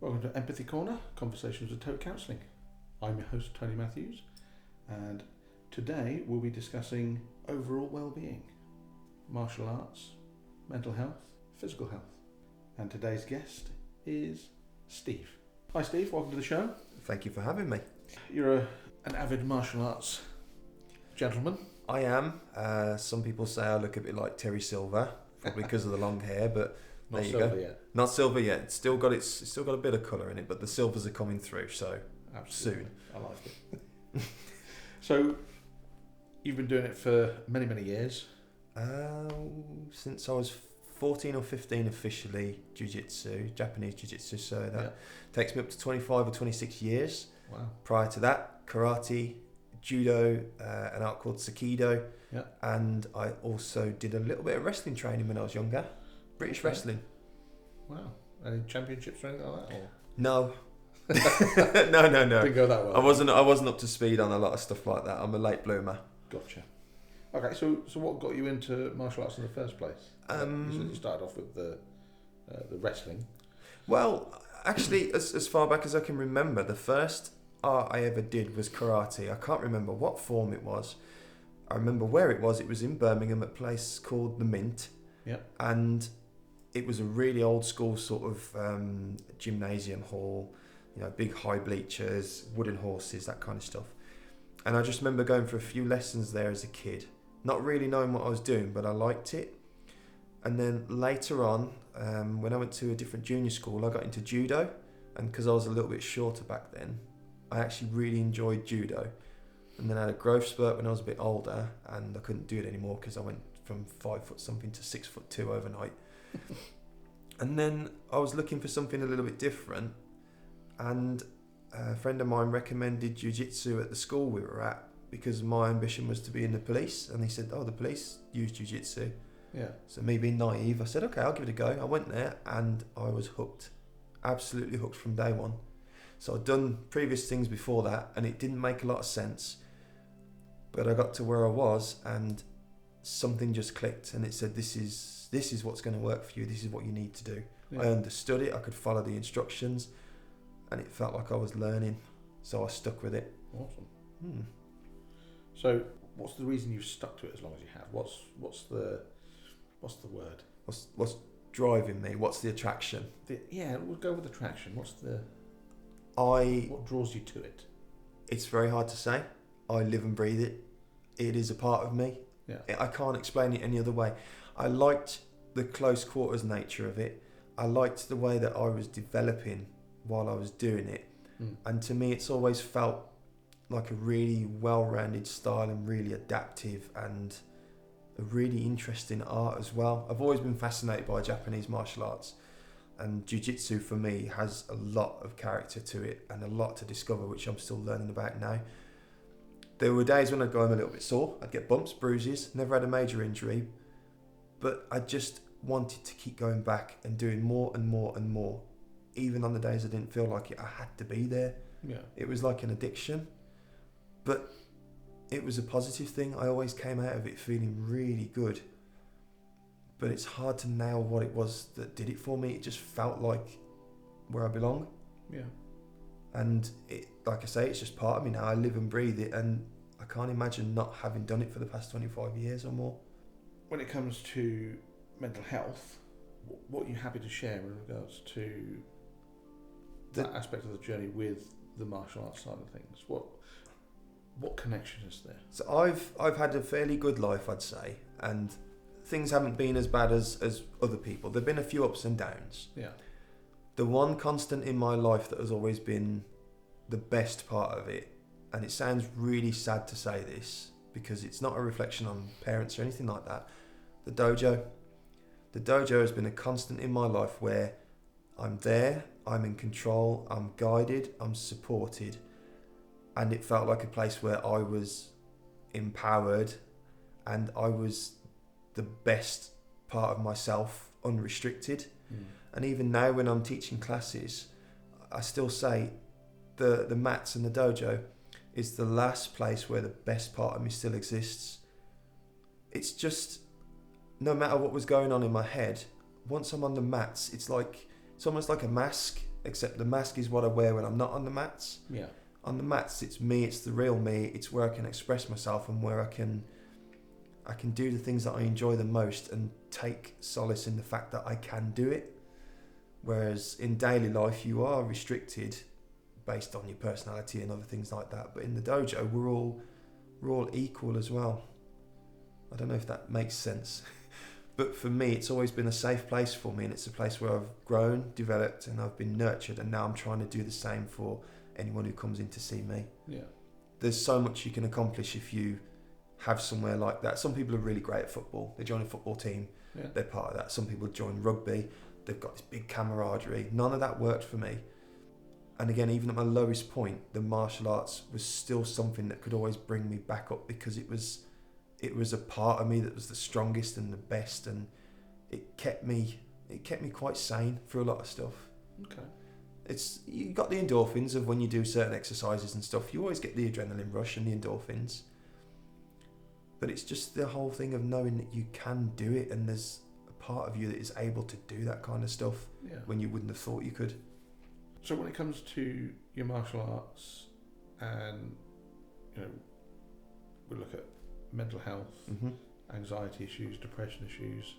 Welcome to Empathy Corner, Conversations with Tote Counselling. I'm your host, Tony Matthews, and today we'll be discussing overall well-being, martial arts, mental health, physical health. And today's guest is Steve. Hi Steve, welcome to the show. Thank you for having me. You're an avid martial arts gentleman. I am. Some people say I look a bit like Terry Silver, probably because of the long hair, but Not there you silver go. yet. Not silver yet. It's still got a bit of colour in it, but the silvers are coming through, so Absolutely. soon. I like it. So, you've been doing it for many, many years. Since I was 14 or 15 officially, jiu-jitsu, Japanese jiu-jitsu, so that takes me up to 25 or 26 years. Wow. Prior to that, karate, judo, an art called Aikido, and I also did a little bit of wrestling training when I was younger. British wrestling. Wow. Any championships or anything like that? Or? No. No. Didn't go that well. I wasn't up to speed on a lot of stuff like that. I'm a late bloomer. Gotcha. Okay, so what got you into martial arts in the first place? You said you started off with the wrestling. Well, actually, as far back as I can remember, the first art I ever did was karate. I can't remember what form it was. I remember where it was. It was in Birmingham at a place called The Mint. Yeah. And it was a really old school sort of gymnasium hall, big high bleachers, wooden horses, that kind of stuff. And I just remember going for a few lessons there as a kid, not really knowing what I was doing, but I liked it. And then later on, when I went to a different junior school, I got into judo. And because I was a little bit shorter back then, I actually really enjoyed judo. And then I had a growth spurt when I was a bit older, and I couldn't do it anymore because I went from 5 foot something to 6'2" overnight. And then I was looking for something a little bit different, and a friend of mine recommended jiu-jitsu at the school we were at because my ambition was to be in the police, and he said, the police use jiu-jitsu. Yeah. So me being naive, I said, okay, I'll give it a go. I went there and I was hooked, absolutely hooked from day one. So I'd done previous things before that and it didn't make a lot of sense, but I got to where I was and something just clicked, and it said, this is what's going to work for you. This is what you need to do. Yeah. I understood it. I could follow the instructions, and it felt like I was learning. So I stuck with it. Awesome. So, what's the reason you've stuck to it as long as you have? What's the word? What's driving me? What's the attraction? We'll go with attraction. What draws you to it? It's very hard to say. I live and breathe it. It is a part of me. Yeah. I can't explain it any other way. I liked the close quarters nature of it. I liked the way that I was developing while I was doing it. And to me, it's always felt like a really well-rounded style and really adaptive and a really interesting art as well. I've always been fascinated by Japanese martial arts, and jiu-jitsu for me has a lot of character to it and a lot to discover, which I'm still learning about now. There were days when I'd go home a little bit sore. I'd get bumps, bruises, never had a major injury, but I just wanted to keep going back and doing more and more and more. Even on the days I didn't feel like it, I had to be there. Yeah. It was like an addiction, but it was a positive thing. I always came out of it feeling really good, but it's hard to nail what it was that did it for me. It just felt like where I belong. Yeah. And it, like I say, it's just part of me now. I live and breathe it, and I can't imagine not having done it for the past 25 years or more. When it comes to mental health, what are you happy to share in regards to that aspect of the journey with the martial arts side of things? What connection is there? So I've had a fairly good life, I'd say, and things haven't been as bad as other people. There've been a few ups and downs. Yeah. The one constant in my life that has always been the best part of it, and it sounds really sad to say this because it's not a reflection on parents or anything like that, the dojo. The dojo has been a constant in my life where I'm there, I'm in control, I'm guided, I'm supported, and it felt like a place where I was empowered and I was the best part of myself, unrestricted. And even now when I'm teaching classes, I still say the mats and the dojo is the last place where the best part of me still exists. It's just, no matter what was going on in my head, once I'm on the mats, it's almost like a mask. except the mask is what I wear when I'm not on the mats. Yeah. On the mats, it's me, it's the real me, it's where I can express myself and where I can do the things that I enjoy the most and take solace in the fact that I can do it. Whereas in daily life, you are restricted based on your personality and other things like that. But in the dojo, we're all equal as well. I don't know if that makes sense. But for me, it's always been a safe place for me, and it's a place where I've grown, developed, and I've been nurtured, and now I'm trying to do the same for anyone who comes in to see me. Yeah. There's so much you can accomplish if you have somewhere like that. Some people are really great at football. They join a football team, Yeah. they're part of that. Some people join rugby, they've got this big camaraderie. None of that worked for me. And again, even at my lowest point, the martial arts was still something that could always bring me back up, because it was a part of me that was the strongest and the best, and it kept me quite sane for a lot of stuff. Okay. You got the endorphins of when you do certain exercises and stuff. You always get the adrenaline rush and the endorphins. But it's just the whole thing of knowing that you can do it, and there's a part of you that is able to do that kind of stuff when you wouldn't have thought you could. So when it comes to your martial arts, and we look at mental health, anxiety issues, depression issues,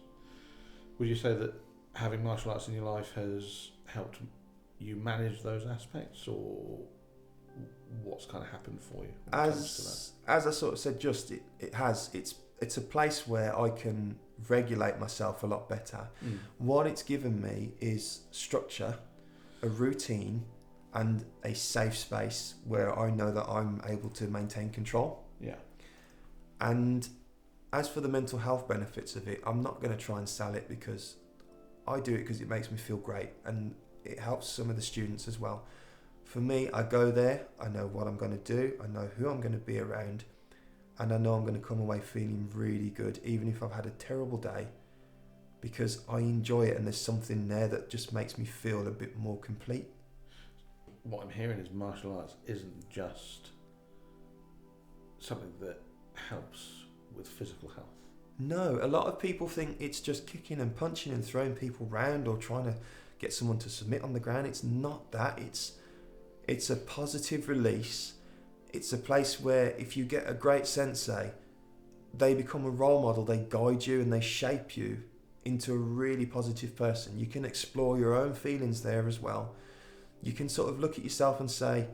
would you say that having martial arts in your life has helped you manage those aspects, or what's kind of happened for you when it comes to that? As I sort of said, it's a place where I can regulate myself a lot better. What it's given me is structure, a routine, and a safe space where I know that I'm able to maintain control. Yeah. And as for the mental health benefits of it, I'm not going to try and sell it, because I do it because it makes me feel great, and it helps some of the students as well. For me, I go there, I know what I'm going to do, I know who I'm going to be around, and I know I'm going to come away feeling really good, even if I've had a terrible day, because I enjoy it, and there's something there that just makes me feel a bit more complete. What I'm hearing is martial arts isn't just something that helps with physical health. No, a lot of people think it's just kicking and punching and throwing people around, or trying to get someone to submit on the ground. It's not that. It's a positive release. It's a place where if you get a great sensei, they become a role model, they guide you and they shape you into a really positive person. You can explore your own feelings there as well. You can sort of look at yourself and say,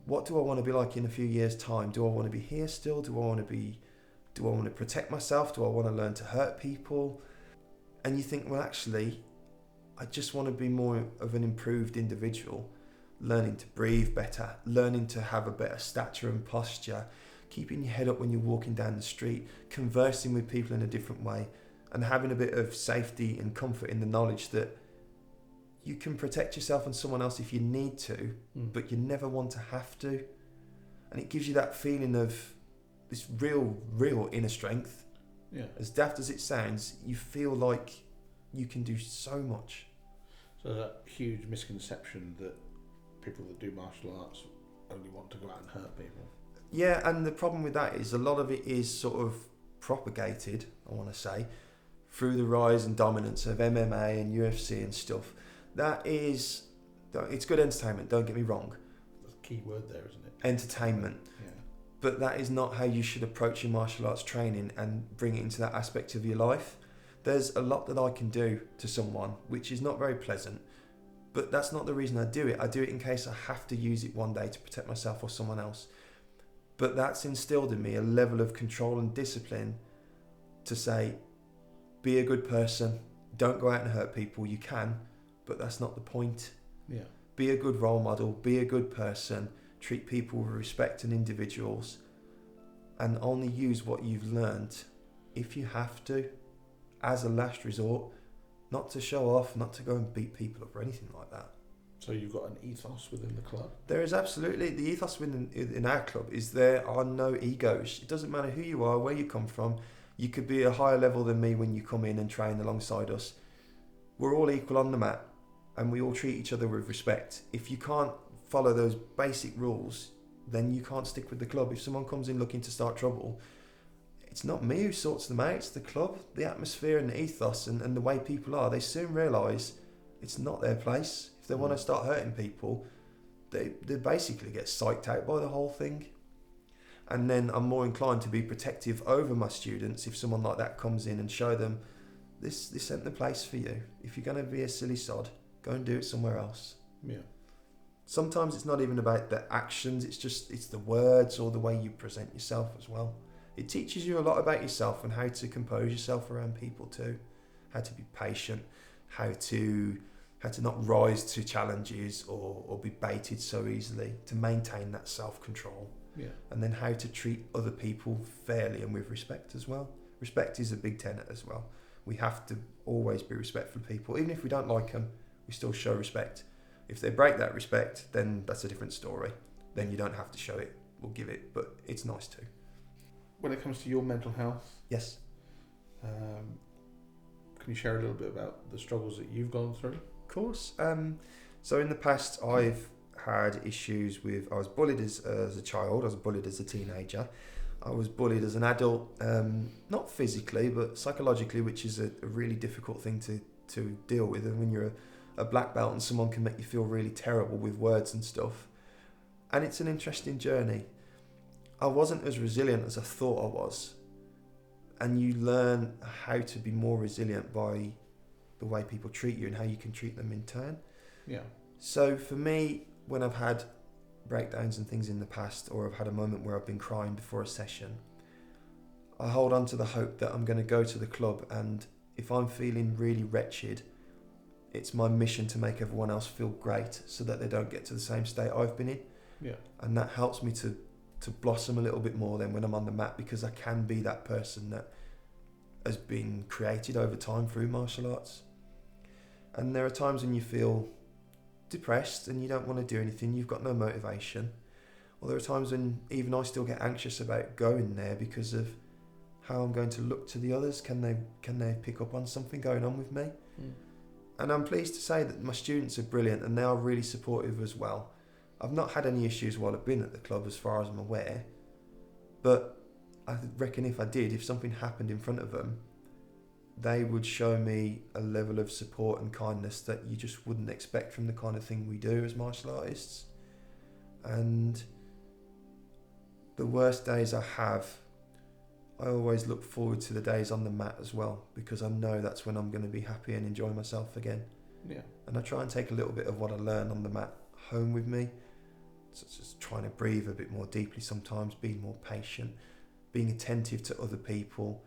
what do I want to be like in a few years' time? Do I want to be here still? Do I want to protect myself? Do I want to learn to hurt people? And you think, well, actually, I just want to be more of an improved individual, learning to breathe better, learning to have a better stature and posture, keeping your head up when you're walking down the street, conversing with people in a different way, and having a bit of safety and comfort in the knowledge that you can protect yourself and someone else if you need to, but you never want to have to. And it gives you that feeling of this real inner strength. Yeah. As daft as it sounds, you feel like you can do so much. So that huge misconception that people that do martial arts only want to go out and hurt people. Yeah, and the problem with that is a lot of it is sort of propagated, I want to say, through the rise and dominance of MMA and UFC and stuff. It's good entertainment, don't get me wrong. That's a key word there, isn't it? Entertainment. Yeah. But that is not how you should approach your martial arts training and bring it into that aspect of your life. There's a lot that I can do to someone, which is not very pleasant, but that's not the reason I do it. I do it in case I have to use it one day to protect myself or someone else. But that's instilled in me a level of control and discipline to say, be a good person, don't go out and hurt people. You can, but that's not the point. Yeah. Be a good role model, be a good person, treat people with respect and individuals, and only use what you've learned if you have to, as a last resort, not to show off, not to go and beat people up or anything like that. So you've got an ethos within the club? There is absolutely. The ethos in our club is there are no egos. It doesn't matter who you are, where you come from. You could be a higher level than me when you come in and train alongside us. We're all equal on the mat, and we all treat each other with respect. If you can't follow those basic rules, then you can't stick with the club. If someone comes in looking to start trouble, it's not me who sorts them out, it's the club. The atmosphere and the ethos and the way people are, they soon realise it's not their place. If they want to start hurting people, they basically get psyched out by the whole thing. And then I'm more inclined to be protective over my students if someone like that comes in and show them this isn't the place for you. If you're going to be a silly sod, go and do it somewhere else. Yeah. Sometimes it's not even about the actions, it's the words or the way you present yourself as well. It teaches you a lot about yourself and how to compose yourself around people too. How to be patient, how to not rise to challenges or be baited so easily, to maintain that self-control. Yeah. And then how to treat other people fairly and with respect as well. Respect is a big tenet as well. We have to always be respectful of people. Even if we don't like them, we still show respect. If they break that respect, then that's a different story. Then you don't have to show it or give it, but it's nice too. When it comes to your mental health, Yes. can you share a little bit about the struggles that you've gone through? Of course. So in the past, I've had issues with, I was bullied as a child, I was bullied as a teenager, I was bullied as an adult, not physically, but psychologically, which is a really difficult thing to deal with. And when you're a black belt and someone can make you feel really terrible with words and stuff. And it's an interesting journey. I wasn't as resilient as I thought I was. And you learn how to be more resilient by the way people treat you and how you can treat them in turn. Yeah. So for me, when I've had breakdowns and things in the past, or I've had a moment where I've been crying before a session, I hold on to the hope that I'm going to go to the club, and if I'm feeling really wretched, it's my mission to make everyone else feel great so that they don't get to the same state I've been in. Yeah. And that helps me to blossom a little bit more then when I'm on the mat, because I can be that person that has been created over time through martial arts. And there are times when you feel depressed and you don't want to do anything, you've got no motivation. Or there are times when even I still get anxious about going there because of how I'm going to look to the others. Can they pick up on something going on with me? Mm. And I'm pleased to say that my students are brilliant and they are really supportive as well. I've not had any issues while I've been at the club as far as I'm aware, but I reckon if something happened in front of them, they would show me a level of support and kindness that you just wouldn't expect from the kind of thing we do as martial artists. And the worst days I have, I always look forward to the days on the mat as well, because I know that's when I'm going to be happy and enjoy myself again. Yeah. And I try and take a little bit of what I learn on the mat home with me. So it's just trying to breathe a bit more deeply sometimes, being more patient, being attentive to other people,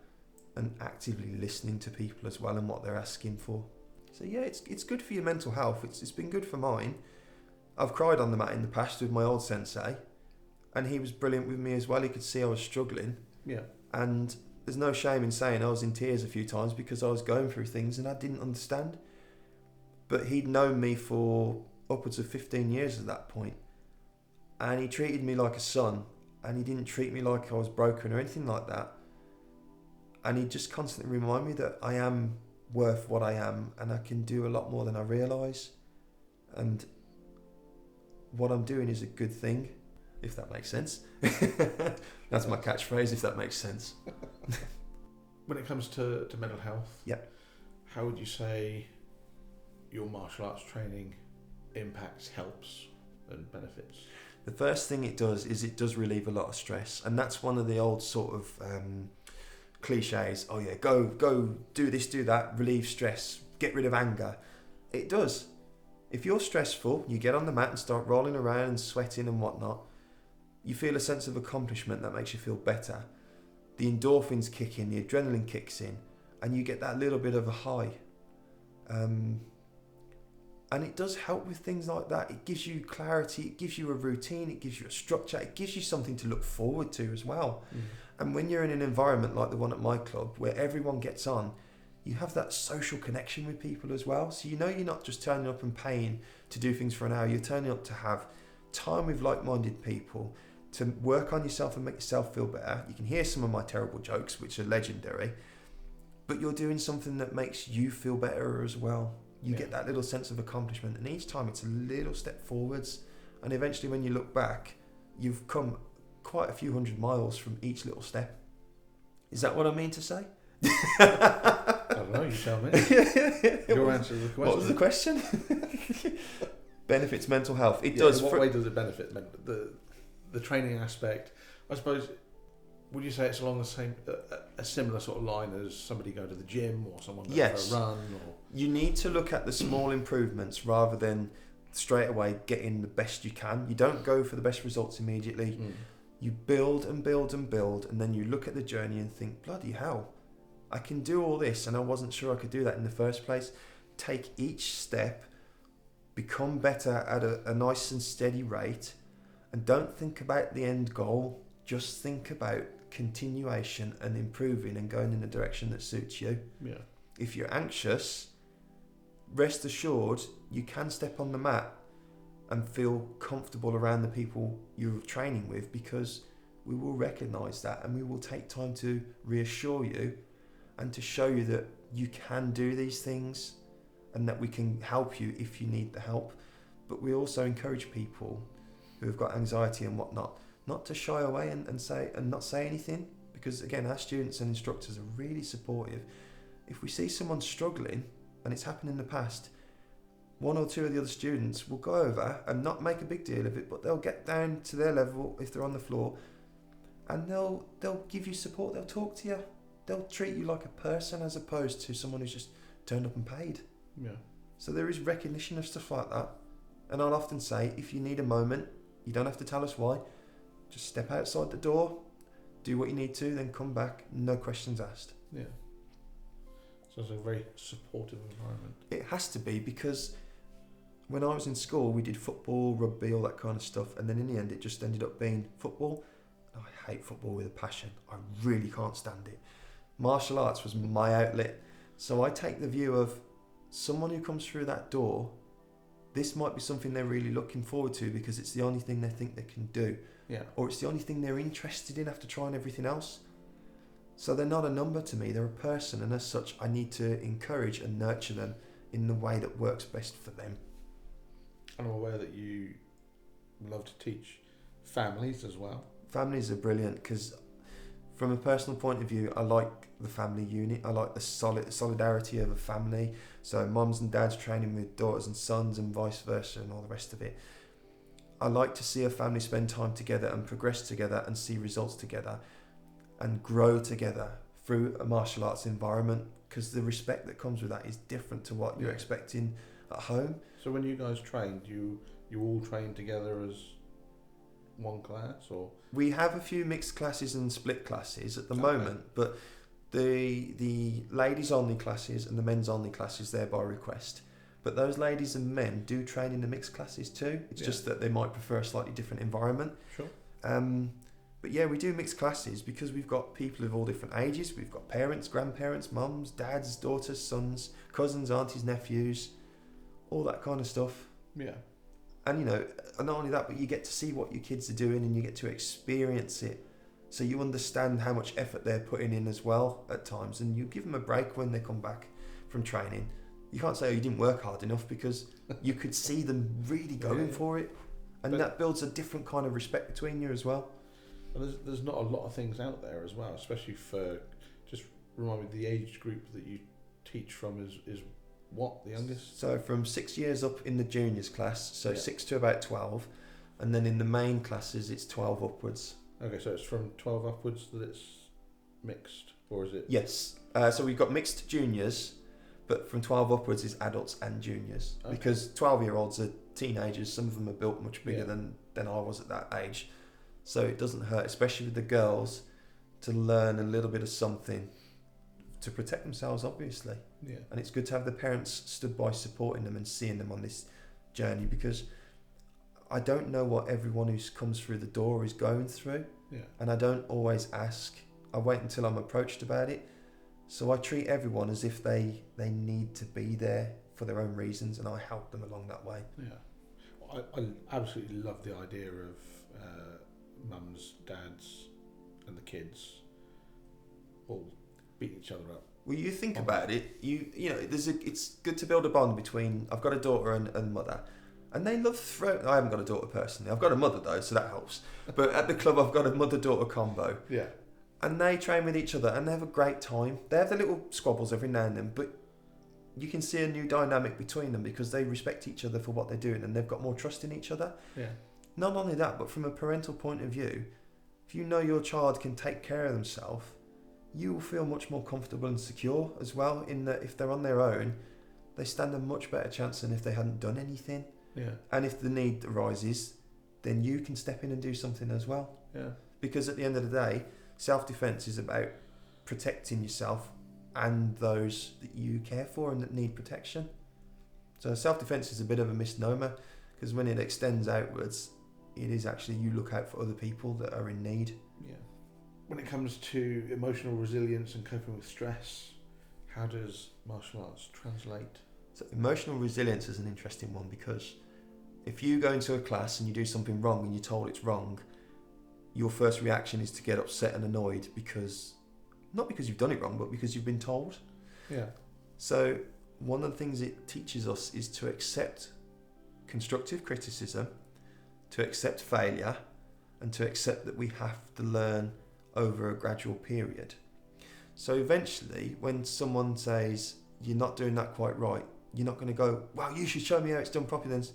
and actively listening to people as well and what they're asking for. So yeah, it's good for your mental health. It's been good for mine. I've cried on the mat in the past with my old sensei, and he was brilliant with me as well. He could see I was struggling. Yeah. And there's no shame in saying I was in tears a few times because I was going through things and I didn't understand. But he'd known me for upwards of 15 years at that point. And he treated me like a son, and he didn't treat me like I was broken or anything like that. And he just constantly remind me that I am worth what I am and I can do a lot more than I realise. And what I'm doing is a good thing, if that makes sense. That's my catchphrase, if that makes sense. When it comes to mental health, yeah, how would you say your martial arts training impacts, helps and benefits? The first thing it does is it does relieve a lot of stress, and that's one of the old sort of cliches. Oh yeah, go do this, do that, relieve stress, get rid of anger. It does. If you're stressful, you get on the mat and start rolling around and sweating and whatnot, you feel a sense of accomplishment that makes you feel better. The endorphins kick in, the adrenaline kicks in, and you get that little bit of a high. And it does help with things like that. It gives you clarity, it gives you a routine, it gives you a structure, it gives you something to look forward to as well. Mm. And when you're in an environment like the one at my club, where everyone gets on, you have that social connection with people as well. So you know you're not just turning up and paying to do things for an hour, you're turning up to have time with like-minded people, to work on yourself and make yourself feel better. You can hear some of my terrible jokes, which are legendary, but you're doing something that makes you feel better as well. You get that little sense of accomplishment, and each time it's a little step forwards, and eventually when you look back, you've come quite a few hundred miles from each little step. Is that what I mean to say? I don't know, you tell me. Your answer to the question. What was the question? Benefits mental health. It does. In what way does it benefit the training aspect? I suppose. Would you say it's along the same, a similar sort of line as somebody going to the gym or someone going for a run? Or you need to look at the small improvements rather than straight away getting the best you can. You don't go for the best results immediately. You build and build and build, and then you look at the journey and think, bloody hell, I can do all this, and I wasn't sure I could do that in the first place. Take each step, become better at a nice and steady rate, and don't think about the end goal. Just think about continuation and improving and going in a direction that suits you. Yeah. If you're anxious, rest assured you can step on the mat and feel comfortable around the people you're training with, because we will recognise that, and we will take time to reassure you and to show you that you can do these things and that we can help you if you need the help. But we also encourage people who have got anxiety and whatnot not to shy away and say and not say anything, because again, our students and instructors are really supportive. If we see someone struggling, and it's happened in the past, one or two of the other students will go over and not make a big deal of it, but they'll get down to their level if they're on the floor, and they'll give you support. They'll talk to you. They'll treat you like a person as opposed to someone who's just turned up and paid. Yeah. So there is recognition of stuff like that. And I'll often say, if you need a moment, you don't have to tell us why. Just step outside the door, do what you need to, then come back, no questions asked. Yeah. So it's a very supportive environment. It has to be, because when I was in school, we did football, rugby, all that kind of stuff, and then in the end it just ended up being football. I hate football with a passion. I really can't stand it. Martial arts was my outlet. So I take the view of someone who comes through that door, this might be something they're really looking forward to because it's the only thing they think they can do. Yeah. Or it's the only thing they're interested in after trying everything else. So they're not a number to me, they're a person, and as such I need to encourage and nurture them in the way that works best for them. And I'm aware that you love to teach families as well. Families are brilliant because from a personal point of view, I like the family unit. I like the solidarity of a family. So mums and dads training with daughters and sons and vice versa and all the rest of it. I like to see a family spend time together and progress together and see results together and grow together through a martial arts environment, because the respect that comes with that is different to what you're expecting at home. So when you guys trained, you all trained together as one class, or? We have a few mixed classes and split classes at the moment, but the ladies only classes and the men's only classes, they're by request. But those ladies and men do train in the mixed classes too. It's just that they might prefer a slightly different environment. Sure. But yeah, we do mixed classes because we've got people of all different ages. We've got parents, grandparents, mums, dads, daughters, sons, cousins, aunties, nephews, all that kind of stuff. Yeah. And you know, not only that, but you get to see what your kids are doing and you get to experience it. So you understand how much effort they're putting in as well at times, and you give them a break when they come back from training. You can't say, oh, you didn't work hard enough, because you could see them really going for it. And that builds a different kind of respect between you as well. And there's not a lot of things out there as well, especially for, just remind me, the age group that you teach from is what, the youngest? So from 6 years up in the juniors class, so 6 to about 12, and then in the main classes it's 12 upwards. Okay, so it's from 12 upwards that it's mixed, or is it? Yes, so we've got mixed juniors, but from 12 upwards is adults and juniors, because 12-year-olds are teenagers. Some of them are built much bigger than I was at that age, so it doesn't hurt, especially with the girls, to learn a little bit of something to protect themselves, obviously. Yeah. And it's good to have the parents stood by supporting them and seeing them on this journey, because I don't know what everyone who comes through the door is going through, and I don't always ask. I wait until I'm approached about it. So I treat everyone as if they need to be there for their own reasons, and I help them along that way. Yeah. I absolutely love the idea of mums, dads and the kids all beating each other up. Well, you think about it, you know, it's good to build a bond between, I've got a daughter and mother, and they love I haven't got a daughter personally, I've got a mother though, so that helps. But at the club I've got a mother-daughter combo. Yeah. And they train with each other and they have a great time. They have their little squabbles every now and then, but you can see a new dynamic between them because they respect each other for what they're doing and they've got more trust in each other. Yeah. Not only that, but from a parental point of view, if you know your child can take care of themselves, you will feel much more comfortable and secure as well, in that if they're on their own, they stand a much better chance than if they hadn't done anything. Yeah. And if the need arises, then you can step in and do something as well. Yeah. Because at the end of the day, self-defense is about protecting yourself and those that you care for and that need protection. So self-defense is a bit of a misnomer, because when it extends outwards, it is actually you look out for other people that are in need. Yeah. When it comes to emotional resilience and coping with stress, how does martial arts translate? So emotional resilience is an interesting one, because if you go into a class and you do something wrong and you're told it's wrong, your first reaction is to get upset and annoyed, because not because you've done it wrong, but because you've been told. Yeah. So one of the things it teaches us is to accept constructive criticism, to accept failure, and to accept that we have to learn over a gradual period. So eventually, when someone says you're not doing that quite right, you're not going to go, well, you should show me how it's done properly. Then,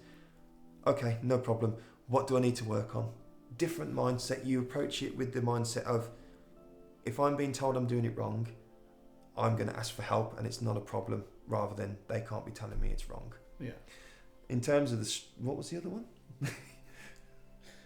okay, no problem. What do I need to work on? Different mindset. You approach it with the mindset of, if I'm being told I'm doing it wrong, I'm going to ask for help and it's not a problem, rather than they can't be telling me it's wrong. Yeah. In terms of what was the other one?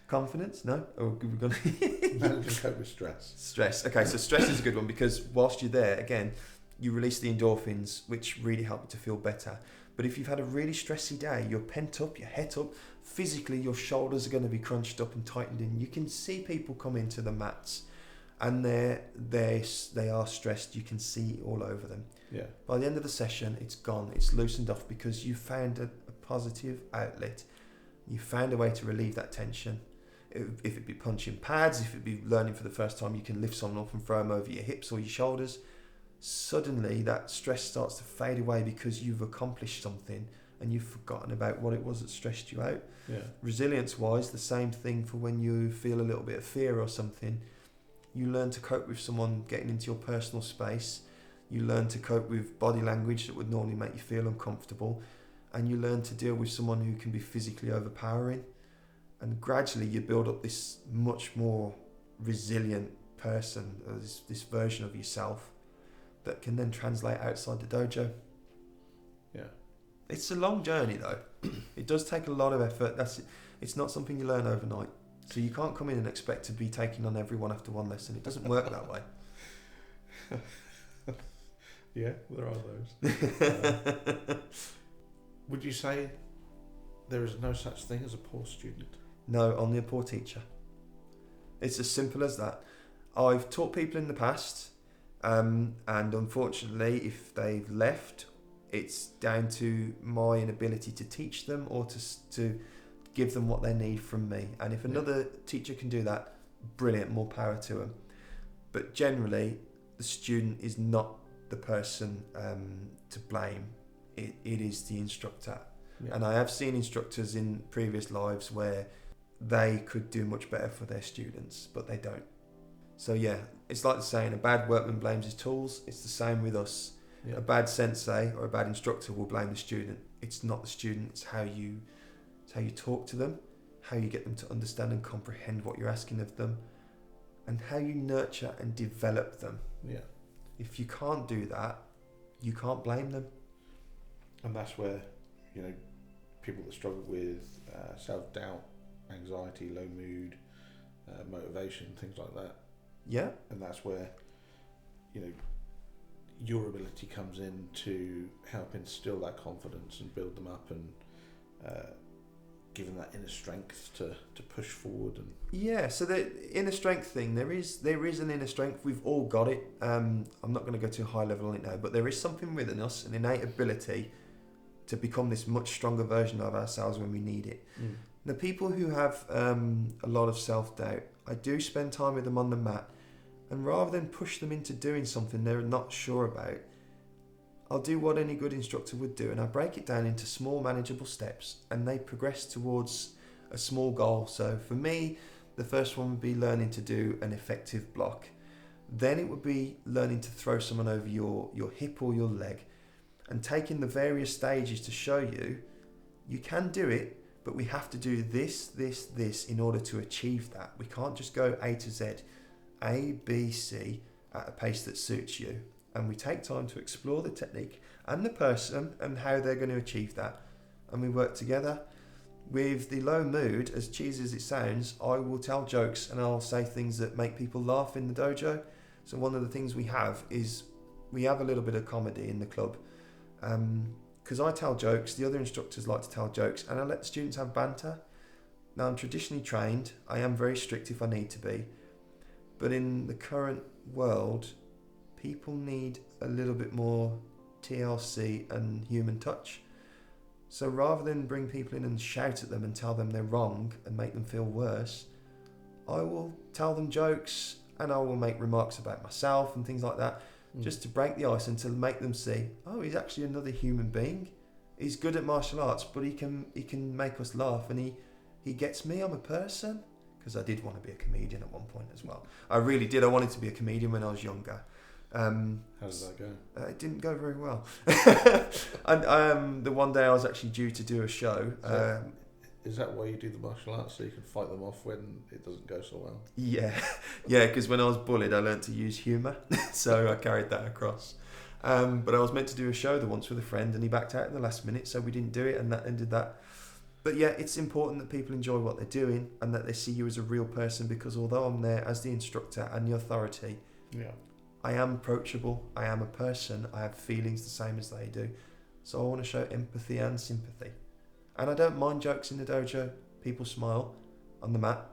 Confidence? No? Or we're going to Manage and cope with stress. Stress. Okay, so stress is a good one, because whilst you're there, again, you release the endorphins, which really help you to feel better. But if you've had a really stressy day, you're pent up, you're het up, physically your shoulders are going to be crunched up and tightened in. You can see people come into the mats and they are stressed. You can see it all over them. Yeah. By the end of the session, it's gone. It's loosened off because you found a positive outlet. You found a way to relieve that tension. If it be punching pads, if it be learning for the first time, you can lift someone up and throw them over your hips or your shoulders. Suddenly that stress starts to fade away because you've accomplished something and you've forgotten about what it was that stressed you out. Yeah. Resilience wise, the same thing for when you feel a little bit of fear or something. You learn to cope with someone getting into your personal space. You learn to cope with body language that would normally make you feel uncomfortable. And you learn to deal with someone who can be physically overpowering. And gradually you build up this much more resilient person, this version of yourself that can then translate outside the dojo. Yeah. It's a long journey though. It does take a lot of effort. It's not something you learn overnight. So you can't come in and expect to be taking on everyone after one lesson. It doesn't work that way. Yeah, there are those. Would you say there is no such thing as a poor student? No, only a poor teacher. It's as simple as that. I've taught people in the past, and unfortunately, if they've left, it's down to my inability to teach them or to give them what they need from me. And if another teacher can do that, brilliant, more power to them. But generally, the student is not the person to blame. It is the instructor. Yeah. And I have seen instructors in previous lives where they could do much better for their students, but they don't. So yeah, it's like the saying, a bad workman blames his tools. It's the same with us. Yeah. A bad sensei or a bad instructor will blame the student. It's not the student, it's how you talk to them, how you get them to understand and comprehend what you're asking of them, and how you nurture and develop them. Yeah. If you can't do that, you can't blame them. And that's where, people that struggle with self-doubt, anxiety, low mood, motivation, things like that. Yeah. And that's where, your ability comes in to help instill that confidence and build them up and give them that inner strength to push forward. And yeah, so the inner strength thing, there is an inner strength. We've all got it. I'm not going to go too high level on it now, but there is something within us, an innate ability to become this much stronger version of ourselves when we need it. Mm. The people who have a lot of self-doubt, I do spend time with them on the mat, and rather than push them into doing something they're not sure about, I'll do what any good instructor would do, and I break it down into small manageable steps, and they progress towards a small goal. So for me, the first one would be learning to do an effective block. Then it would be learning to throw someone over your hip or your leg, and taking the various stages to show you can do it, but we have to do this, this, this in order to achieve that. We can't just go A to Z, A, B, C at a pace that suits you. And we take time to explore the technique and the person and how they're going to achieve that. And we work together. With the low mood, as cheesy as it sounds, I will tell jokes and I'll say things that make people laugh in the dojo. So one of the things we have is we have a little bit of comedy in the club. Because I tell jokes, the other instructors like to tell jokes, and I let the students have banter. Now, I'm traditionally trained. I am very strict if I need to be. But in the current world, people need a little bit more TLC and human touch. So rather than bring people in and shout at them and tell them they're wrong and make them feel worse, I will tell them jokes and I will make remarks about myself and things like that, just to break the ice and to make them see, oh, he's actually another human being. He's good at martial arts, but he can make us laugh, and he gets me. I'm a person. Because I did want to be a comedian at one point as well. I really did. I wanted to be a comedian when I was younger. How did that go? It didn't go very well. And the one day I was actually due to do a show. Is that why you do the martial arts, so you can fight them off when it doesn't go so well? Yeah, because when I was bullied, I learned to use humour. So I carried that across. But I was meant to do a show the once with a friend, and he backed out in the last minute, so we didn't do it, and that ended that. But yeah, it's important that people enjoy what they're doing and that they see you as a real person, because although I'm there as the instructor and the authority, I am approachable, I am a person, I have feelings the same as they do. So I want to show empathy and sympathy. And I don't mind jokes in the dojo. People smile on the mat.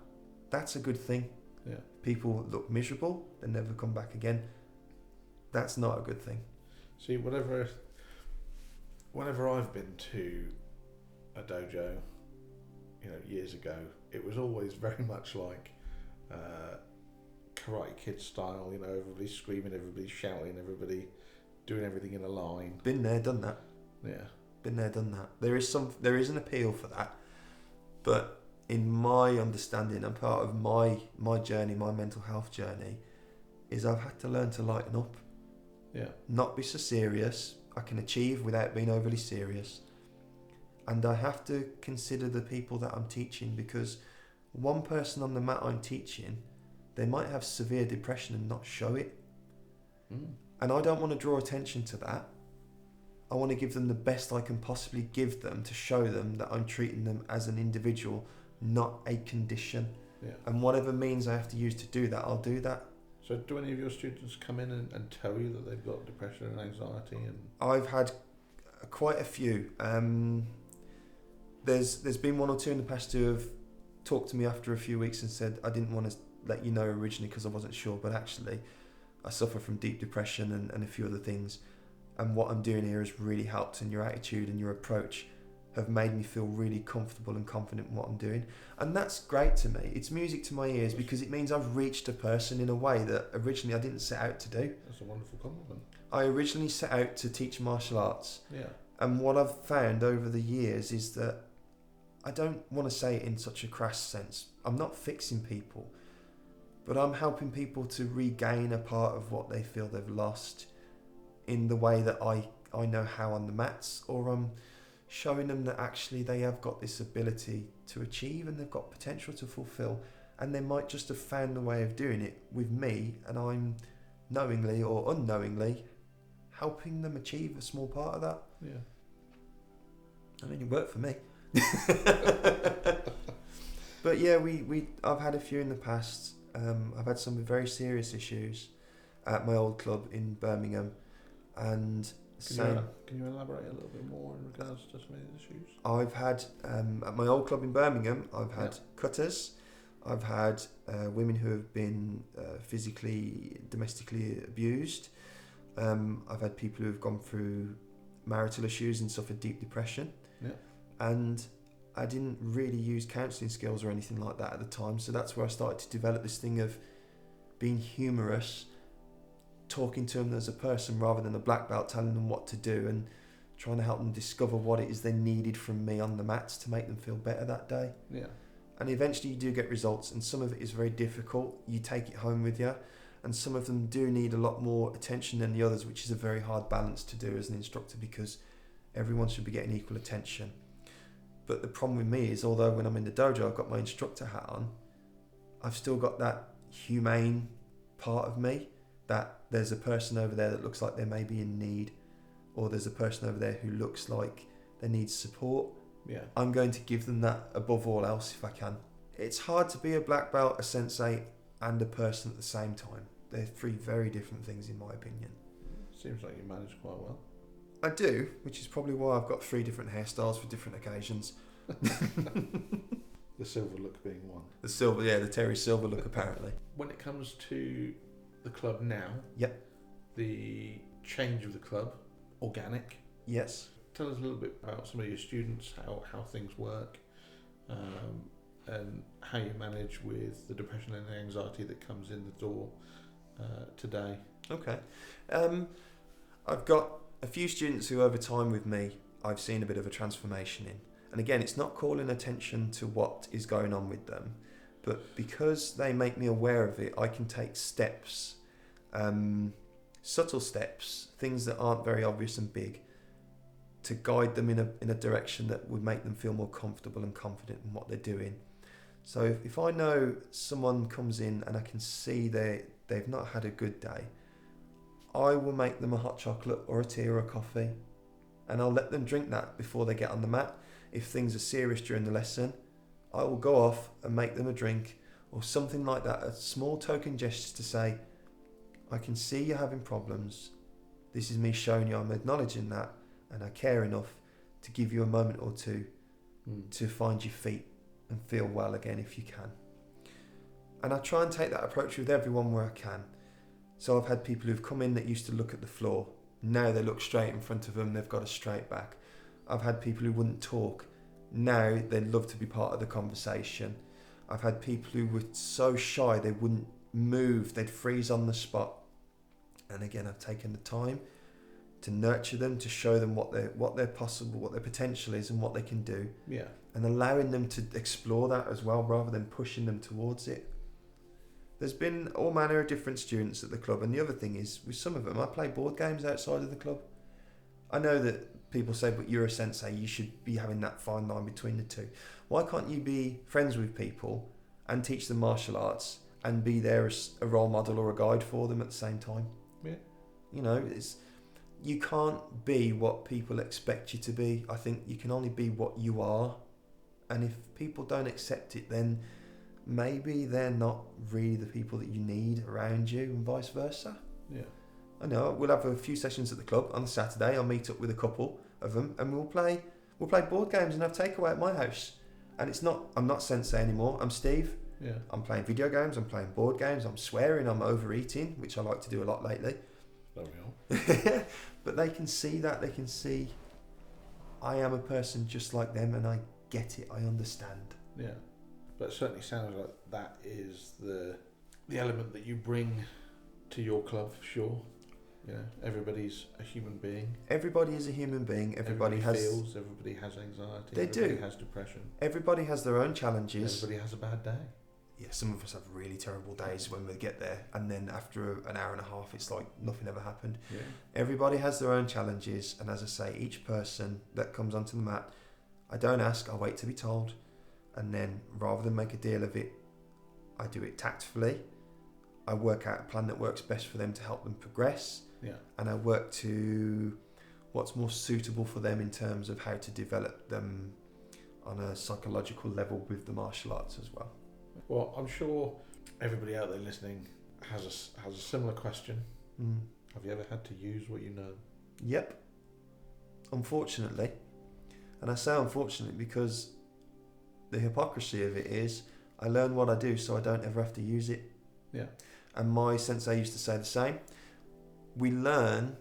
That's a good thing. Yeah. People look miserable, they never come back again. That's not a good thing. See, whenever I've been to a dojo, years ago, it was always very much like Karate Kid style. Everybody screaming, everybody shouting, everybody doing everything in a line. Been there, done that. Yeah. Been there, done that. There is an appeal for that, but in my understanding and part of my journey, my mental health journey, is I've had to learn to lighten up. Yeah. Not be so serious. I can achieve without being overly serious. And I have to consider the people that I'm teaching, because one person on the mat I'm teaching, they might have severe depression and not show it. And I don't want to draw attention to that. I want to give them the best I can possibly give them to show them that I'm treating them as an individual, not a condition. Yeah. And whatever means I have to use to do that, I'll do that. So do any of your students come in and tell you that they've got depression and anxiety? And I've had quite a few. There's been one or two in the past who have talked to me after a few weeks and said, I didn't want to let you know originally because I wasn't sure, but actually I suffer from deep depression and a few other things. And what I'm doing here has really helped, and your attitude and your approach have made me feel really comfortable and confident in what I'm doing. And that's great to me. It's music to my ears, because it means I've reached a person in a way that originally I didn't set out to do. That's a wonderful compliment. I originally set out to teach martial arts. Yeah. And what I've found over the years is that I don't want to say it in such a crass sense. I'm not fixing people, but I'm helping people to regain a part of what they feel they've lost in the way that I know how on the mats, or I'm showing them that actually they have got this ability to achieve and they've got potential to fulfill, and they might just have found a way of doing it with me, and I'm knowingly or unknowingly helping them achieve a small part of that. Yeah. I mean, it worked for me. But yeah, I've had a few in the past. I've had some very serious issues at my old club in Birmingham, and can you elaborate a little bit more in regards to some of these issues? I've had at my old club in Birmingham, I've had cutters, I've had women who have been physically, domestically abused. I've had people who have gone through marital issues and suffered deep depression. Yeah. And I didn't really use counselling skills or anything like that at the time, so that's where I started to develop this thing of being humorous, talking to them as a person rather than a black belt, telling them what to do and trying to help them discover what it is they needed from me on the mats to make them feel better that day. Yeah. And eventually you do get results, and some of it is very difficult. You take it home with you, and some of them do need a lot more attention than the others, which is a very hard balance to do as an instructor, because everyone should be getting equal attention. But the problem with me is, although when I'm in the dojo I've got my instructor hat on, I've still got that humane part of me, that there's a person over there that looks like they may be in need, or there's a person over there who looks like they need support. Yeah. I'm going to give them that above all else if I can. It's hard to be a black belt, a sensei, and a person at the same time. They're three very different things in my opinion. Seems like you manage quite well. I do, which is probably why I've got 3 different hairstyles for different occasions. The silver look being one. The silver, yeah, the Terry Silver look apparently. When it comes to the club now, Yep. the change of the club, organic. Yes. Tell us a little bit about some of your students, how things work, and how you manage with the depression and the anxiety that comes in the door today. Okay. I've got a few students who over time with me I've seen a bit of a transformation in. And again, it's not calling attention to what is going on with them, but because they make me aware of it, I can take steps, subtle steps, things that aren't very obvious and big, to guide them in a direction that would make them feel more comfortable and confident in what they're doing. So if I know someone comes in and I can see they've not had a good day, I will make them a hot chocolate or a tea or a coffee, and I'll let them drink that before they get on the mat. If things are serious during the lesson, I will go off and make them a drink or something like that, a small token gesture to say, I can see you're having problems. This is me showing you I'm acknowledging that, and I care enough to give you a moment or two to find your feet and feel well again if you can. And I try and take that approach with everyone where I can. So I've had people who've come in that used to look at the floor. Now they look straight in front of them, they've got a straight back. I've had people who wouldn't talk. Now they'd love to be part of the conversation. I've had people who were so shy they wouldn't move, they'd freeze on the spot. And again, I've taken the time to nurture them, to show them what their possible, what their potential is and what they can do. Yeah. And allowing them to explore that as well, rather than pushing them towards it. There's been all manner of different students at the club, and the other thing is, with some of them, I play board games outside of the club. I know that people say, but you're a sensei, you should be having that fine line between the two. Why can't you be friends with people and teach them martial arts and be there as a role model or a guide for them at the same time? Yeah. You know, you can't be what people expect you to be. I think you can only be what you are. And if people don't accept it, then maybe they're not really the people that you need around you, and vice versa. Yeah. I know, we'll have a few sessions at the club on Saturday. I'll meet up with a couple of them and we'll play board games and have takeaway at my house. And I'm not Sensei anymore, I'm Steve. Yeah. I'm playing video games, I'm playing board games, I'm swearing, I'm overeating, which I like to do a lot lately. There we are. But they can see that, they can see I am a person just like them and I get it, I understand. Yeah. But it certainly sounds like that is the element that you bring to your club, for sure. You know, everybody's a human being. Everybody is a human being. Everybody feels, everybody has anxiety. Everybody has depression. Everybody has their own challenges. Everybody has a bad day. Yeah, some of us have really terrible days when we get there, and then after an hour and a half, it's like nothing ever happened. Yeah. Everybody has their own challenges, and as I say, each person that comes onto the mat, I don't ask, I wait to be told, and then rather than make a deal of it, I do it tactfully. I work out a plan that works best for them to help them progress. Yeah. And I work to what's more suitable for them in terms of how to develop them on a psychological level with the martial arts as well. Well, I'm sure everybody out there listening has a similar question. Have you ever had to use what you know? Yep. Unfortunately. And I say unfortunately because the hypocrisy of it is I learn what I do so I don't ever have to use it. Yeah. And my sensei used to say the same. We learn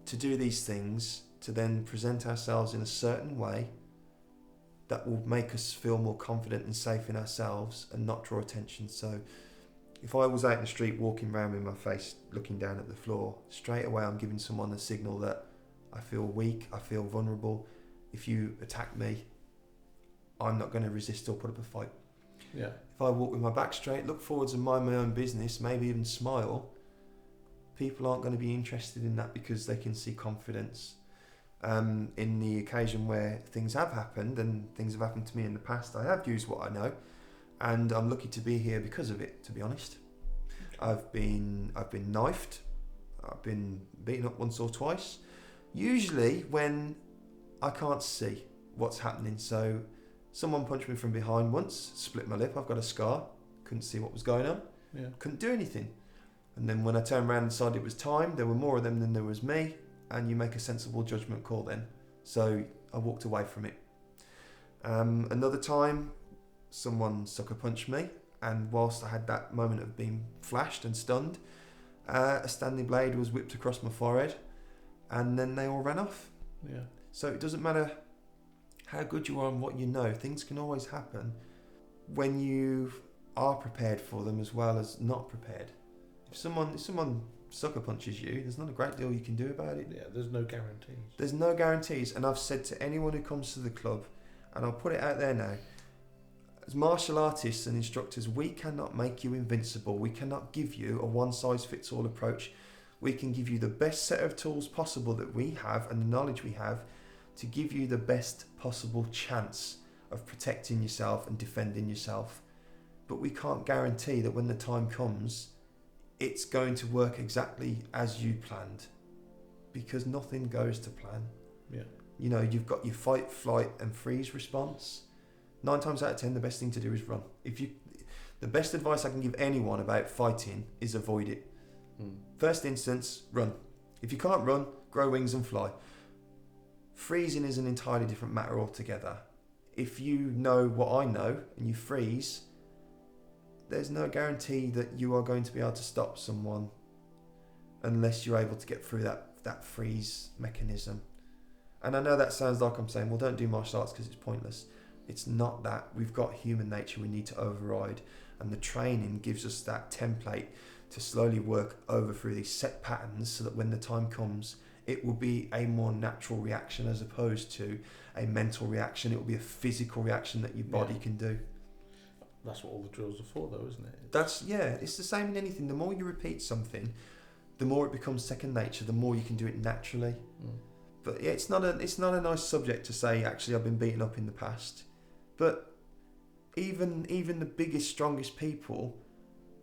to do these things to then present ourselves in a certain way that will make us feel more confident and safe in ourselves and not draw attention. So if I was out in the street walking around with my face looking down at the floor, straight away I'm giving someone a signal that I feel weak, I feel vulnerable. If you attack me, I'm not going to resist or put up a fight. Yeah. If I walk with my back straight, look forwards and mind my own business, maybe even smile, people aren't going to be interested in that because they can see confidence. In the occasion where things have happened, and things have happened to me in the past, I have used what I know, and I'm lucky to be here because of it, to be honest. Okay. I've been knifed, I've been beaten up once or twice, usually when I can't see what's happening. So someone punched me from behind once, split my lip, I've got a scar, couldn't see what was going on, couldn't do anything. And then when I turned around and decided it was time, there were more of them than there was me, and you make a sensible judgment call then. So I walked away from it. Another time, someone sucker punched me, and whilst I had that moment of being flashed and stunned, a Stanley blade was whipped across my forehead, and then they all ran off. Yeah. So it doesn't matter how good you are and what you know, things can always happen when you are prepared for them as well as not prepared. If someone sucker punches you, there's not a great deal you can do about it. Yeah, there's no guarantees. There's no guarantees, and I've said to anyone who comes to the club, and I'll put it out there now, as martial artists and instructors, we cannot make you invincible. We cannot give you a one-size-fits-all approach. We can give you the best set of tools possible that we have and the knowledge we have to give you the best possible chance of protecting yourself and defending yourself. But we can't guarantee that when the time comes, it's going to work exactly as you planned, because nothing goes to plan. Yeah. You know, you've got your fight, flight and freeze response. 9 times out of 10, the best thing to do is run. The best advice I can give anyone about fighting is avoid it. First instance, run. If you can't run, grow wings and fly. Freezing is an entirely different matter altogether. If you know what I know and you freeze, there's no guarantee that you are going to be able to stop someone unless you're able to get through that freeze mechanism. And I know that sounds like I'm saying, well, don't do martial arts because it's pointless. It's not that. We've got human nature we need to override, and the training gives us that template to slowly work over through these set patterns so that when the time comes, it will be a more natural reaction as opposed to a mental reaction. It will be a physical reaction that your body can do. That's what all the drills are for, though, isn't it? It's the same in anything. The more you repeat something, the more it becomes second nature, the more you can do it naturally. But yeah, it's not a nice subject to say, actually, I've been beaten up in the past. But even the biggest, strongest people,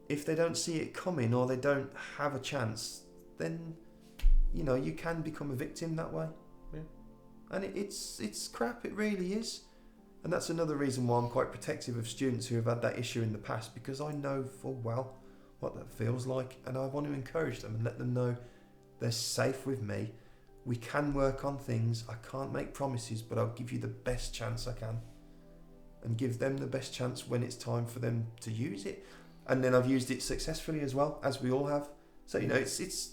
if they don't see it coming or they don't have a chance, then, you know, you can become a victim that way. Yeah. And it's crap, it really is. And that's another reason why I'm quite protective of students who have had that issue in the past, because I know full well what that feels like, and I want to encourage them and let them know they're safe with me. We can work on things. I can't make promises, but I'll give you the best chance I can, and give them the best chance when it's time for them to use it. And then I've used it successfully as well, as we all have. So, you know, it's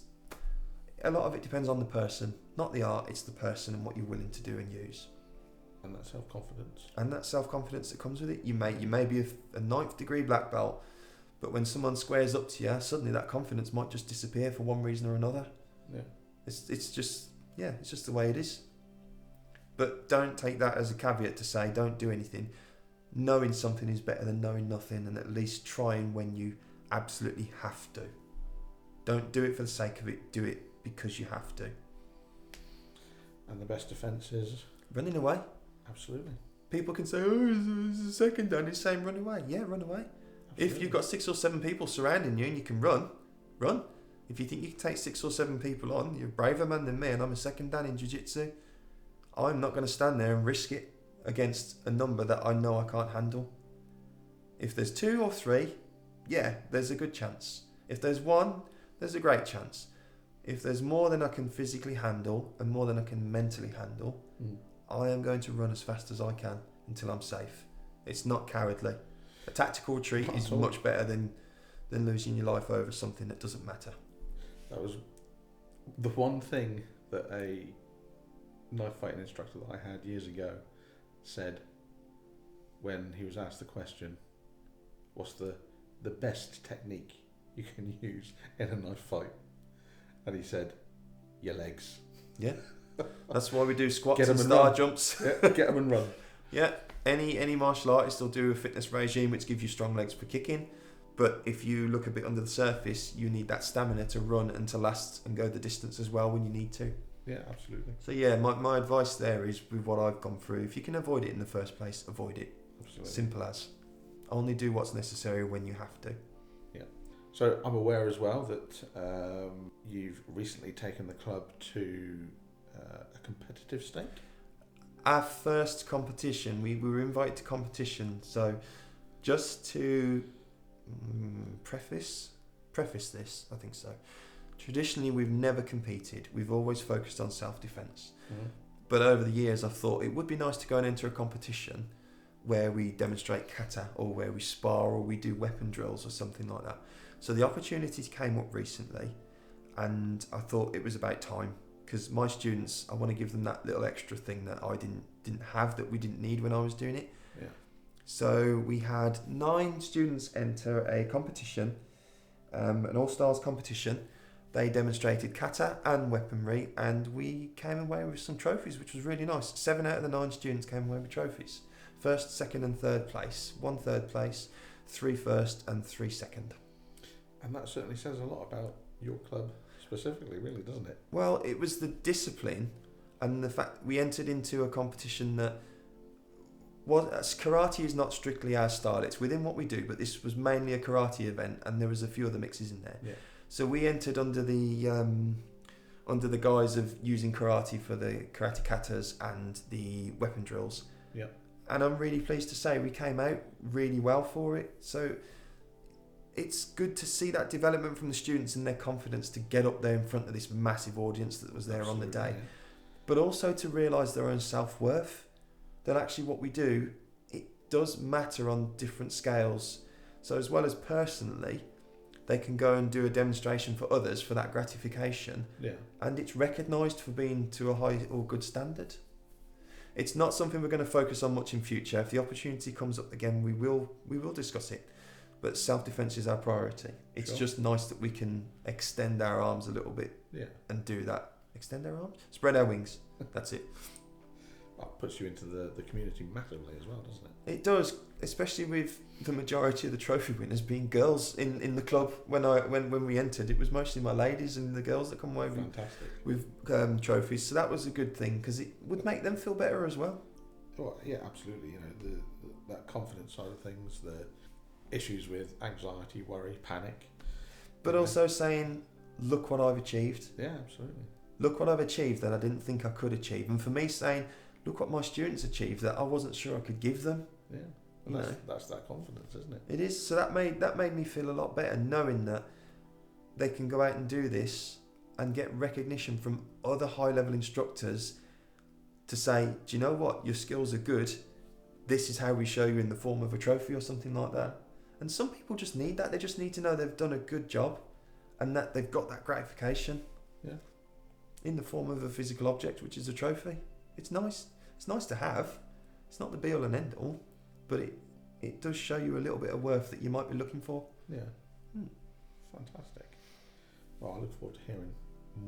a lot of it depends on the person, not the art. It's the person and what you're willing to do and use. And that self-confidence. And that self-confidence that comes with it. You may be a 9th degree black belt, but when someone squares up to you, suddenly that confidence might just disappear for one reason or another. Yeah. It's just the way it is. But don't take that as a caveat to say don't do anything. Knowing something is better than knowing nothing, and at least trying when you absolutely have to. Don't do it for the sake of it, do it because you have to. And the best defence is? Running away. Absolutely. People can say, oh, it's a second dan, it's saying run away. Yeah, run away. Absolutely. If you've got 6 or 7 people surrounding you and you can run. If you think you can take 6 or 7 people on, you're a braver man than me, and I'm a second dan in jiu-jitsu. I'm not going to stand there and risk it against a number that I know I can't handle. If there's 2 or 3, yeah, there's a good chance. If there's 1, there's a great chance. If there's more than I can physically handle and more than I can mentally handle, I am going to run as fast as I can until I'm safe. It's not cowardly. A tactical retreat is much better than losing your life over something that doesn't matter. That was the one thing that a knife fighting instructor that I had years ago said when he was asked the question, what's the best technique you can use in a knife fight? And he said, your legs. Yeah. That's why we do squats Get 'em and and star run. jumps. Yeah, get them and run. Yeah. Any martial artist will do a fitness regime which gives you strong legs for kicking, but if you look a bit under the surface, you need that stamina to run and to last and go the distance as well when you need to. Yeah, absolutely. So yeah, my advice there is, with what I've gone through, if you can avoid it in the first place, avoid it. Absolutely. Simple as. Only do what's necessary when you have to. Yeah. So I'm aware as well that you've recently taken the club to a competitive state. Our first competition, we were invited to competition. So just to preface this, I think so. Traditionally, we've never competed. We've always focused on self-defense. Mm-hmm. But over the years, I've thought it would be nice to go and enter a competition where we demonstrate kata, or where we spar, or we do weapon drills or something like that. So the opportunity came up recently, and I thought it was about time, because my students, I want to give them that little extra thing that I didn't have, that we didn't need when I was doing it. Yeah. So we had 9 students enter a competition, an all-stars competition. They demonstrated kata and weaponry, and we came away with some trophies, which was really nice. 7 out of the 9 students came away with trophies. 1st, 2nd and 3rd place. 1 3rd place, 3 first and 3 second. And that certainly says a lot about your club specifically, really, doesn't it? Well, it was the discipline and the fact we entered into a competition that was, karate is not strictly our style. It's within what we do, but this was mainly a karate event, and there was a few other mixes in there. Yeah. So we entered under the guise of using karate for the karate katas and the weapon drills. Yeah. And I'm really pleased to say we came out really well for it. So it's good to see that development from the students and their confidence to get up there in front of this massive audience that was there on the day. Yeah. But also to realise their own self-worth, that actually what we do, it does matter on different scales. So as well as personally, they can go and do a demonstration for others for that gratification. Yeah. And it's recognised for being to a high or good standard. It's not something we're going to focus on much in future. If the opportunity comes up again, we will discuss it. But self-defense is our priority. It's Sure. just nice that we can extend our arms a little bit and do that. Extend our arms? Spread our wings. That's it. That puts you into the community massively as well, doesn't it? It does, especially with the majority of the trophy winners being girls in the club. When we entered, it was mostly my ladies and the girls that come away with trophies. So that was a good thing, because it would make them feel better as well. Well, yeah, absolutely. You know, that confidence side of things, the issues with anxiety, worry, panic. But also saying, look what I've achieved. Yeah, absolutely. Look what I've achieved that I didn't think I could achieve. And for me, saying, look what my students achieved that I wasn't sure I could give them. Yeah, and that's that confidence, isn't it? It is. So that made me feel a lot better, knowing that they can go out and do this and get recognition from other high-level instructors to say, do you know what, your skills are good. This is how we show you in the form of a trophy or something like that. And some people just need that. They just need to know they've done a good job and that they've got that gratification. Yeah. In the form of a physical object, which is a trophy. It's nice. It's nice to have. It's not the be all and end all, but it does show you a little bit of worth that you might be looking for. Yeah. Fantastic. Well, I look forward to hearing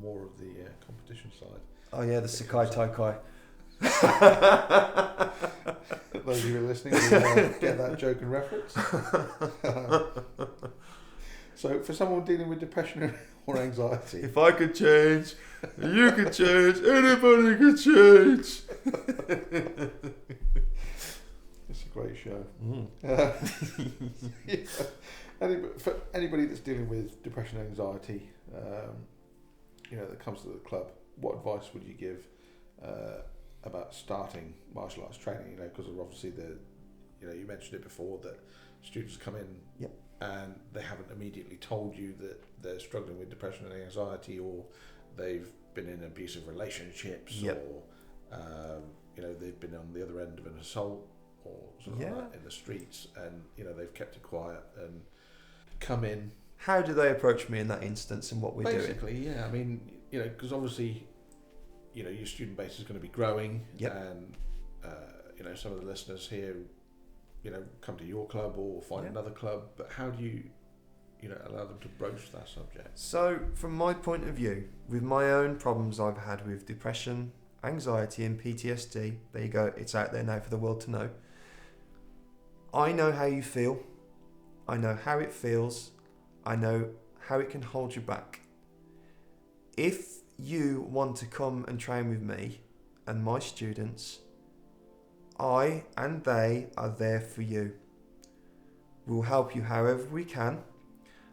more of the competition side. Oh yeah, the Sakai Taikai. Those of you who are listening will get that joke and reference. So for someone dealing with depression or anxiety, if I could change, you could change, anybody could change. It's a great show. Yeah. For anybody that's dealing with depression and anxiety, that comes to the club, what advice would you give about starting martial arts training? Because of obviously you mentioned it before that students come in. Yep. And they haven't immediately told you that they're struggling with depression and anxiety, or they've been in abusive relationships, yep. or they've been on the other end of an assault or something like that in the streets, and they've kept it quiet and come in. How do they approach me in that instance, and what we're doing? Basically, yeah. I mean, because obviously, your student base is going to be growing, yep. and some of the listeners here, come to your club or find another club, but how do you allow them to broach that subject? So from my point of view, with my own problems I've had with depression, anxiety and PTSD, there you go, it's out there now for the world to know. I know how you feel. I know how it feels. I know how it can hold you back. If you want to come and train with me and my students, I and they are there for you. We'll help you however we can.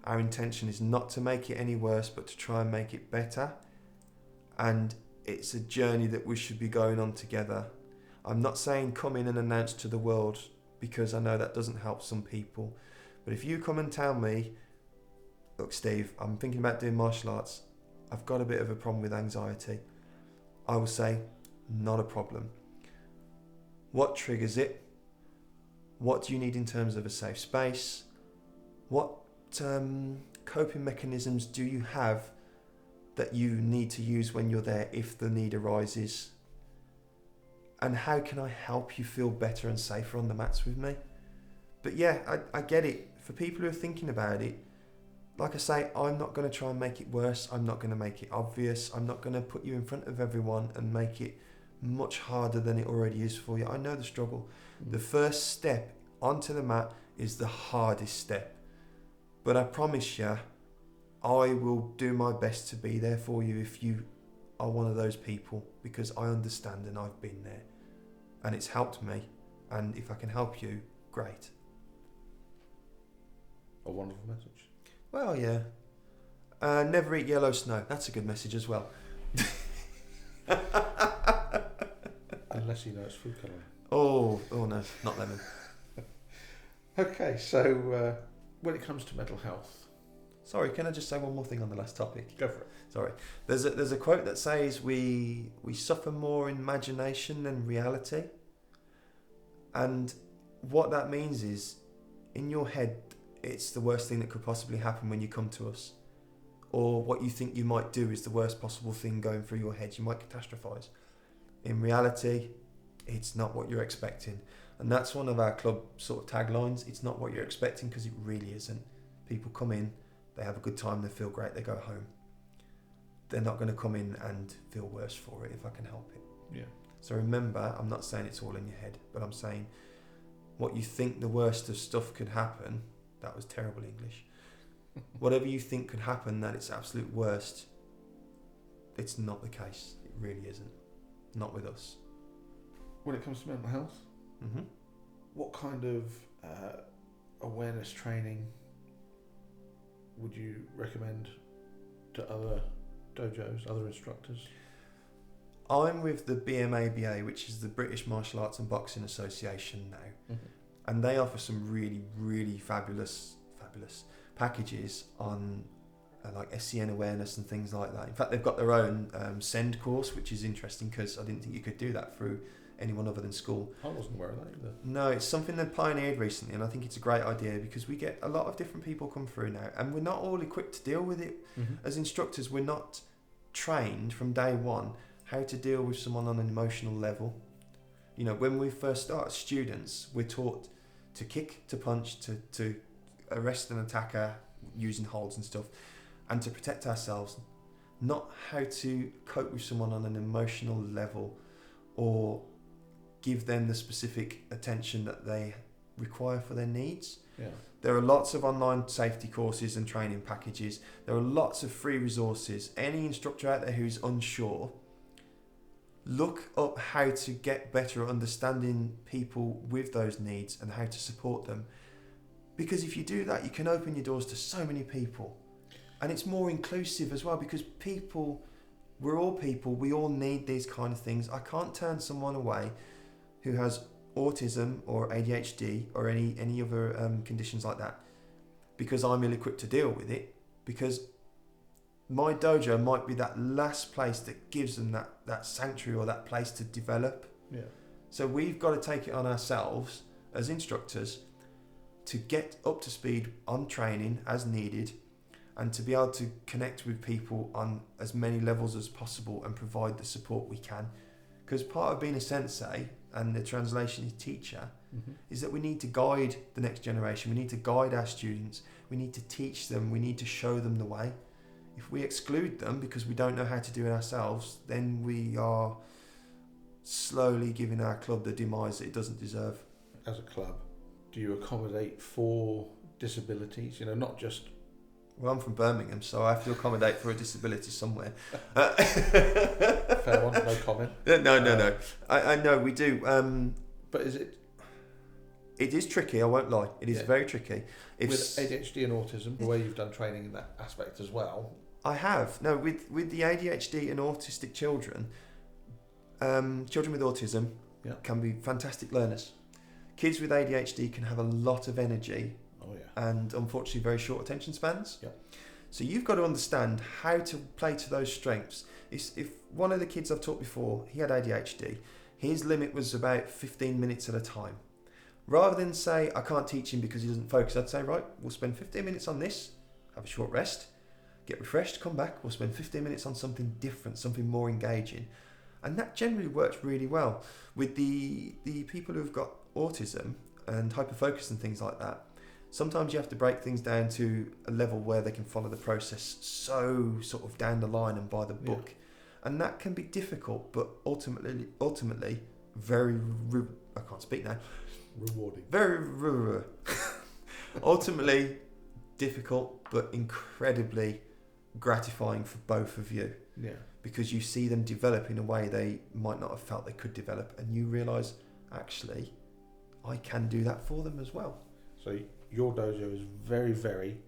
Our intention is not to make it any worse, but to try and make it better. And it's a journey that we should be going on together. I'm not saying come in and announce to the world, because I know that doesn't help some people. But if you come and tell me, look, Steve, I'm thinking about doing martial arts. I've got a bit of a problem with anxiety. I will say, not a problem. What triggers it? What do you need in terms of a safe space? What coping mechanisms do you have that you need to use when you're there if the need arises? And how can I help you feel better and safer on the mats with me? But yeah, I get it. For people who are thinking about it, like I say, I'm not going to try and make it worse. I'm not going to make it obvious. I'm not going to put you in front of everyone and make it much harder than it already is for you. I know the struggle. The first step onto the mat is the hardest step. But I promise you, I will do my best to be there for you if you are one of those people, because I understand and I've been there. And it's helped me. And if I can help you, great. A wonderful message. Well, yeah. Never eat yellow snow. That's a good message as well. Unless you know it's food colouring. Oh no, not lemon. Okay, so when it comes to mental health... Sorry, can I just say one more thing on the last topic? Go for it. Sorry. There's a quote that says we suffer more in imagination than reality. And what that means is, in your head, it's the worst thing that could possibly happen when you come to us. Or what you think you might do is the worst possible thing going through your head. You might catastrophize. In reality, it's not what you're expecting. And that's one of our club sort of taglines. It's not what you're expecting, because it really isn't. People come in, they have a good time, they feel great, they go home. They're not going to come in and feel worse for it if I can help it. Yeah. So remember, I'm not saying it's all in your head, but I'm saying what you think the worst of stuff could happen, that was terrible English. Whatever you think could happen, that it's absolute worst, it's not the case. It really isn't. Not with us. When it comes to mental health, what kind of awareness training would you recommend to other dojos, other instructors? I'm with the BMABA, which is the British Martial Arts and Boxing Association now. And they offer some really, really fabulous packages on like SCN awareness and things like that. In fact, they've got their own SEND course, which is interesting, because I didn't think you could do that through anyone other than school. I wasn't aware of that either. No, it's something they've pioneered recently, and I think it's a great idea, because we get a lot of different people come through now, and we're not all equipped to deal with it. As instructors, we're not trained from day one how to deal with someone on an emotional level. You know, when we first start as students, we're taught to kick, to punch, to arrest an attacker using holds and stuff, and to protect ourselves, not how to cope with someone on an emotional level or give them the specific attention that they require for their needs. Yeah. There are lots of online safety courses and training packages. There are lots of free resources. Any instructor out there who's unsure, look up how to get better at understanding people with those needs and how to support them. Because if you do that, you can open your doors to so many people. And it's more inclusive as well, because we're all people, we all need these kind of things. I can't turn someone away who has autism or ADHD or any other conditions like that because I'm ill-equipped to deal with it, because my dojo might be that last place that gives them that sanctuary or that place to develop. Yeah. So we've got to take it on ourselves as instructors to get up to speed on training as needed, and to be able to connect with people on as many levels as possible and provide the support we can. Because part of being a sensei, and the translation is teacher, is that we need to guide the next generation. We need to guide our students. We need to teach them. We need to show them the way. If we exclude them because we don't know how to do it ourselves, then we are slowly giving our club the demise that it doesn't deserve. As a club, do you accommodate for disabilities? You know, not just... Well, I'm from Birmingham, so I have to accommodate for a disability somewhere. Fair one, no comment. No. I know, we do. But is it... It is tricky, I won't lie. It is very tricky. With ADHD and autism, where you've done training in that aspect as well. I have. No, with the ADHD and autistic children, children with autism can be fantastic learners. Kids with ADHD can have a lot of energy and unfortunately very short attention spans. Yeah. So you've got to understand how to play to those strengths. If one of the kids I've taught before, he had ADHD, his limit was about 15 minutes at a time. Rather than say, I can't teach him because he doesn't focus, I'd say, right, we'll spend 15 minutes on this, have a short rest, get refreshed, come back, we'll spend 15 minutes on something different, something more engaging. And that generally works really well. With the people who've got autism and hyperfocus and things like that, sometimes you have to break things down to a level where they can follow the process so sort of down the line and by the book. Yeah. And that can be difficult, but ultimately very, I can't speak now. Rewarding. Very, ultimately difficult, but incredibly gratifying for both of you. Yeah. Because you see them develop in a way they might not have felt they could develop, and you realise, actually, I can do that for them as well. So your dojo is very, very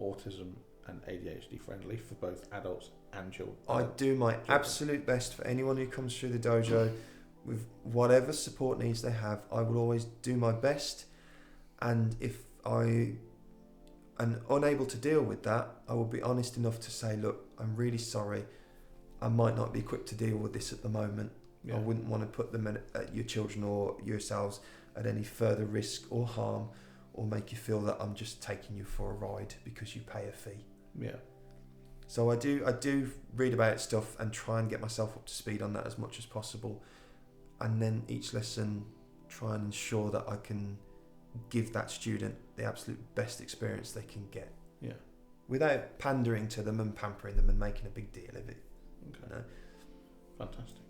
autism and ADHD friendly for both adults and children. I do my absolute best for anyone who comes through the dojo with whatever support needs they have. I will always do my best, and if I am unable to deal with that, I will be honest enough to say, look, I'm really sorry, I might not be equipped to deal with this at the moment. I wouldn't want to put them at your children or yourselves at any further risk or harm, or make you feel that I'm just taking you for a ride because you pay a fee. Yeah. So I do read about stuff and try and get myself up to speed on that as much as possible, and then each lesson try and ensure that I can give that student the absolute best experience they can get. Yeah. Without pandering to them and pampering them and making a big deal of it. Okay. You know? Fantastic.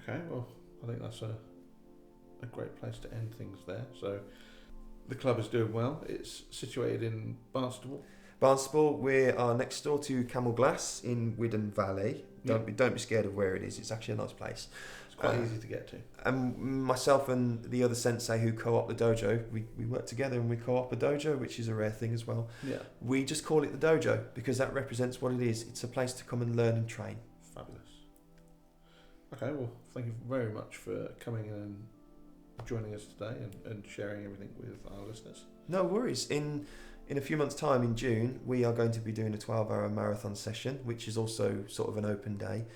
Okay, well, I think that's a great place to end things there. So the club is doing well. It's situated in Barnstaple. Barnstaple, we are next door to Camel Glass in Widden Valley. Don't be scared of where it is. It's actually a nice place. It's quite easy to get to. And myself and the other sensei who co-op the dojo, we work together and we co-op a dojo, which is a rare thing as well. Yeah. We just call it the dojo because that represents what it is. It's a place to come and learn and train. Fabulous. Okay, well, thank you very much for coming in and joining us today and sharing everything with our listeners. No worries. In a few months' time, in June, we are going to be doing a 12-hour marathon session, which is also sort of an open day,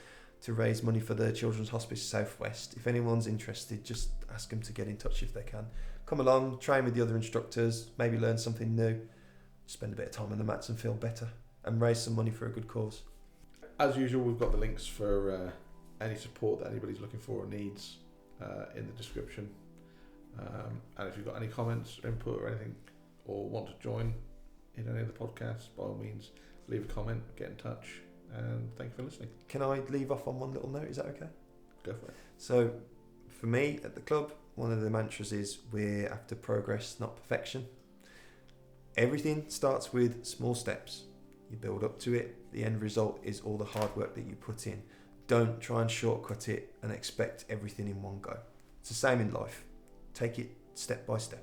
to raise money for the Children's Hospice Southwest. If anyone's interested, just ask them to get in touch if they can. Come along, train with the other instructors, maybe learn something new, spend a bit of time on the mats and feel better, and raise some money for a good cause. As usual, we've got the links for any support that anybody's looking for or needs in the description. And if you've got any comments, input or anything, or want to join in any of the podcasts, by all means, leave a comment, get in touch, and thank you for listening. Can I leave off on one little note? Is that okay? Go for it. So, for me, at the club, one of the mantras is we're after progress, not perfection. Everything starts with small steps. You build up to it. The end result is all the hard work that you put in. Don't try and shortcut it and expect everything in one go. It's the same in life. Take it step by step.